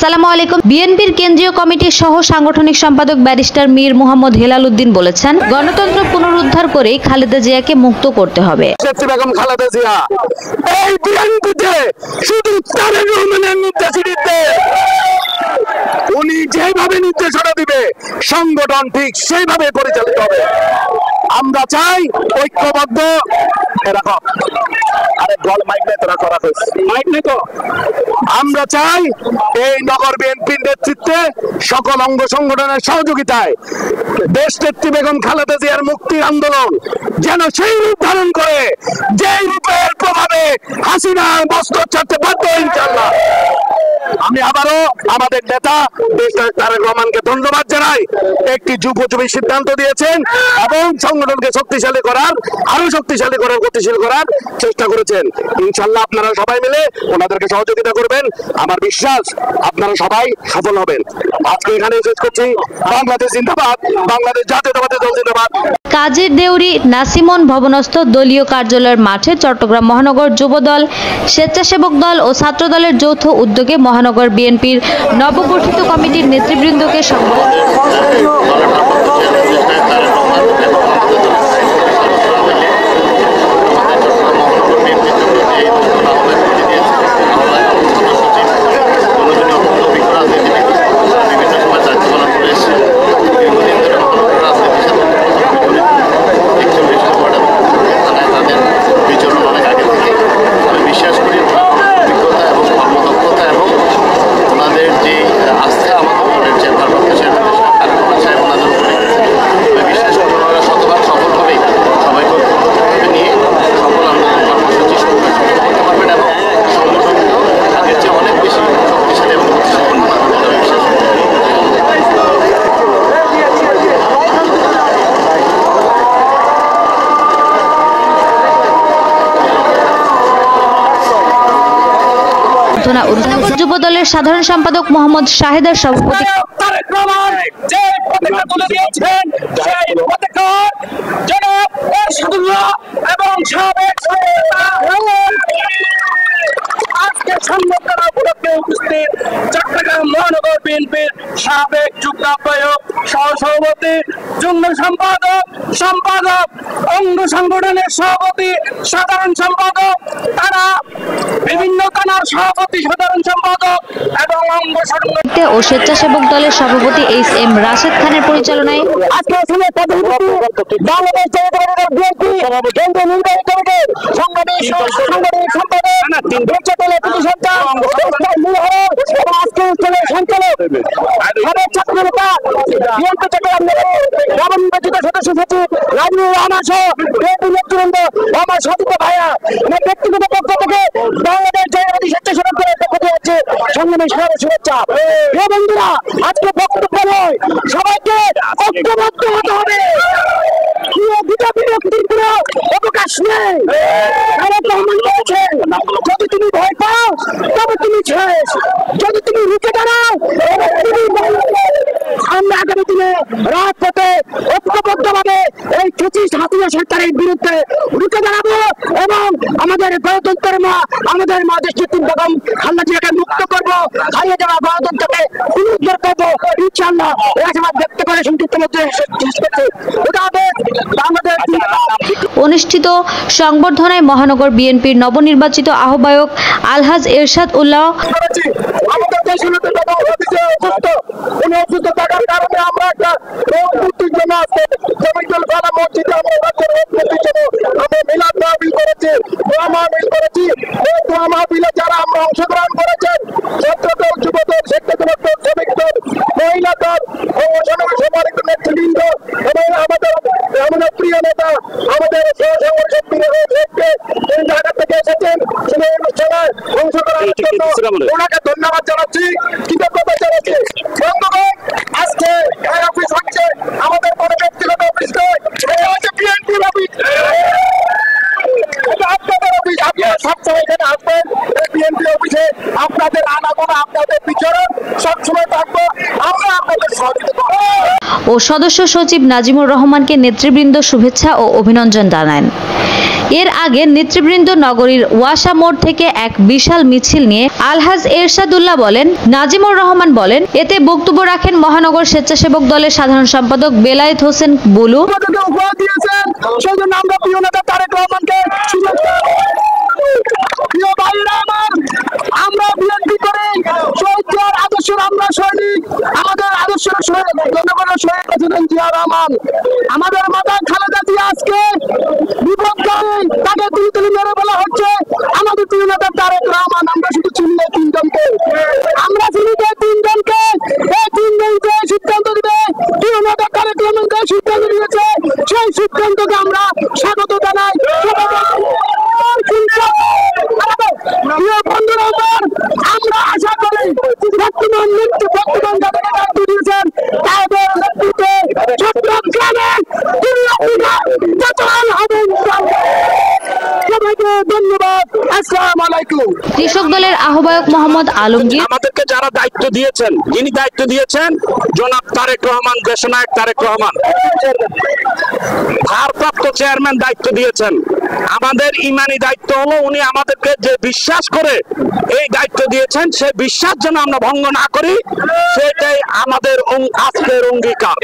আসসালামু আলাইকুম। বিএনপির কেন্দ্রীয় কমিটির সহ সাংগঠনিক সম্পাদক ব্যারিস্টার মীর মোহাম্মদ হেলাল উদ্দিন বলেছেন, গণতন্ত্র পুনরুদ্ধার করেই খালেদা জিয়াকে মুক্ত করতে হবে। বেগম খালেদা জিয়া এই বিএনপিতে শুধু তারেক রহমানের নির্দেশিতে উনি যেভাবে নির্দেশনা দিবে সংগঠন ঠিক সেইভাবে পরিচালিত হবে। আমরা চাই ঐক্যবদ্ধ আমরা চাই এই নগর বিএনপির নেতৃত্বে সকল অঙ্গ সংগঠনের সহযোগিতায় দেশনেত্রী বেগম খালেদা জিয়ার মুক্তির আন্দোলন যেন সেই রূপ ধারণ করে যে রূপের প্রভাবে হাসিনা বস্ত্র ছাড়তে বাধ্য। ইনশাআল্লাহ আমি আবারও আমাদের নেতা তারেক রহমানকে ধন্যবাদ জানাই। একটি যুগোপযোগী সিদ্ধান্ত দিয়েছেন এবং সংগঠনকে শক্তিশালী করার, আরো শক্তিশালী করার, গতিশীল করার চেষ্টা করেছেন। ইনশাআল্লাহ আপনারা সবাই মিলে ওনাদেরকে সহযোগিতা করবেন। আমার বিশ্বাস আপনারা সবাই সফল হবেন। আজকে এখানে শেষ করছি। বাংলাদেশ জিন্দাবাদ, বাংলাদেশ জাতীয়তাবাদী দল জিন্দাবাদ। কাজীর দেউরি নাসিমন ভবনস্থ দলীয় কার্যালয়ের মাঠে চট্টগ্রাম মহানগর যুবদল, স্বেচ্ছাসেবক দল ও ছাত্র দলের যৌথ উদ্যোগে মহানগর বিএনপির নবগঠিত কমিটির নেতৃবৃন্দকে সম্বোধন যুবদলের সাধারণ সম্পাদক মোহাম্মদ শাহেদের সভাপতি চট্টগ্রাম মহানগর বিএনপির সাবেক যুগ্ম আহ্বায়ক, সহসভাপতি, যুগ্ম সম্পাদক, অঙ্গ সংগঠনের সভাপতি, সাধারণ সম্পাদক, তারা বিভিন্ন থানার সভাপতি, সাধারণ সম্পাদক এবং অঙ্গ সংগঠন ও স্বেচ্ছাসেবক দলের সভাপতি এইচ এম রাশেদ খানের পরিচালনায় আজকে বাংলাদেশ জাতীয়তাবাদী দল বিএনপি কেন্দ্রীয় নির্বাহী কমিটির সাংগঠনিক সদস্য সচিব রাজনীতি রহমান সহ বিএনপি নেতৃবৃন্দ, আমার সতীর্থ ভাইয়া, ব্যক্তিগত পক্ষ থেকে বাংলাদেশ জাতীয়তাবাদী স্বেচ্ছাসেবক দলের পক্ষ থেকে হচ্ছে সংগ্রামী শুভেচ্ছা। প্রিয় বন্ধুরা, আজকে বক্তব্য নয়, সবাইকে ঐক্যবদ্ধ হতে হবে। বিরক্তির কোনো অবকাশ নেই। যদি তুমি ভয় পাও তবে তুমি শেষ, যদি তুমি রুখে দাঁড়াও আমরা আগামী দিনে রাজপথে ঐক্যবদ্ধভাবে এই ফ্যাসিস্ট হাসিনা সরকারের বিরুদ্ধে রুখে দাঁড়াবো এবং আমাদের গণতন্ত্রের আমাদের মা দেশনেত্রী বেগম খালেদা জিয়াকে মুক্ত করবো, হারিয়ে যাওয়া গণতন্ত্রকে পুনরুদ্ধার করবো ইনশাআল্লাহ। এই আশাবাদ ব্যক্ত করে সংক্ষিপ্ত মধ্যে শেষ করছি। অনুষ্ঠিত সংবর্ধনায় মহানগর বিএনপির নবনির্বাচিত আহ্বায়ক আলহাজ এরশাদ উল্লাহ যারা আমরা অংশগ্রহণ করেছেন, ছাত্রদল, যুবদল, স্বেচ্ছাসেবক দল, শ্রমিক দল, মহিলা দল, সম্মানিত নেতৃবৃন্দ এবং আমাদের প্রিয় নেতা, আমাদের ঢাকা থেকে এসেছেন সেই অনুষ্ঠানে অংশগ্রহণের জন্য ওনাকে ধন্যবাদ জানাচ্ছি, কৃতজ্ঞতা জানাচ্ছি। বন্ধুগণ, আজকে এই অফিস হচ্ছে আমাদের কোনো ব্যক্তিগত অফিস নয়, এটা হচ্ছে বিএনপির অফিস, আপনাদের অফিস। আপনারা সবসময় এখানে আসবেন এই বিএনপি অফিসে, আপনাদের আনাগোনা, আপনাদের বিচরণ সবসময় থাকবো, আমরা আপনাদের সহযোগিতা করবো। ও সদস্য সচিব নাজিমুর রহমানকে নেতৃবৃন্দ শুভেচ্ছা ও অভিনন্দন জানান। এর আগে নেতৃবৃন্দ নগরীর ওয়াসা মোড় থেকে এক বিশাল মিছিল নিয়ে আলহাজ এরশাদুল্লাহ বলেন, নাজিমুর রহমান বলেন। এতে বক্তব্য রাখেন মহানগর স্বেচ্ছাসেবক দলের সাধারণ সম্পাদক বেলায়েত হোসেন বুলু। আমরা বিএনপি করে শহীদের আদর্শের আমরা সৈনিক, আমাদের আদর্শের জনগণের শহীদ প্রেসিডেন্ট জিয়া রহমান, আমাদের মাতা খালেদা জিয়া আজকে বিপদগামী, তাকে তুলি মেরে বলা হচ্ছে। আমাদের প্রিয় নেতা তারেক রহমান, আমরা শুধু চিনি এই তিনজনকে, আমরা চিনি এই তিনজনকে। এই তিনজন যে সিদ্ধান্ত দিবে, প্রিয় নেতা তারেক রহমান যে সিদ্ধান্ত দিয়েছে, সেই সিদ্ধান্তকে আমরা স্বাগত জানাই। আমরা আশা করি বর্তমান যাদেরকে দায়িত্ব দিয়েছেন তাদের নেতৃত্বে চট্টগ্রামে সবাইকে ধন্যবাদ। আসসালামু আলাইকুম। কৃষক দলের আহ্বায়ক মোহাম্মদ আলমগীর, আমাদেরকে যারা দায়িত্ব দিয়েছেন, যিনি দায়িত্ব দিয়েছেন জনাব তারেক রহমান, দেশনায়ক তারেক রহমান, ভারপ্রাপ্ত চেয়ারম্যান দায়িত্ব দিয়েছেন। আমাদের ইমানি দায়িত্ব হলো উনি আমাদেরকে যে বিশ্বাস করে এই দায়িত্ব দিয়েছেন, সেই বিশ্বাস যেন আমরা ভঙ্গ না করি, সেটাই আমাদের আজকের অঙ্গীকার।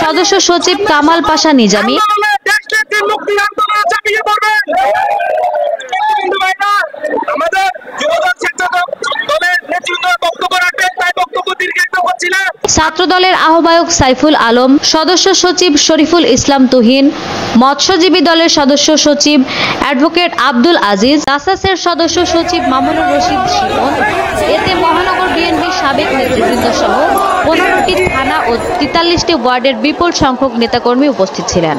সদস্য সচিব কামাল পাশা নিজামী, আমাদের যুবদল স্বেচ্ছাসেবক দলের নেতৃত্ব বক্তব্য রাখবেন, তাই বক্তব্য দীর্ঘায়িত করছি না। ছাত্র দলের আহ্বায়ক সাইফুল আলম, সদস্য সচিব শরীফুল ইসলাম তুহিন, মৎস্যজীবী দলের সদস্য সচিব অ্যাডভোকেট আব্দুল আজিজ, রাসাসের সদস্য সচিব মামুনুর রশিদ শিপন। এতে মহানগর বিএনপির সাবেক নেতৃবৃন্দ সহ 15টি থানা ও 43টি ওয়ার্ডের বিপুল সংখ্যক নেতাকর্মী উপস্থিত ছিলেন।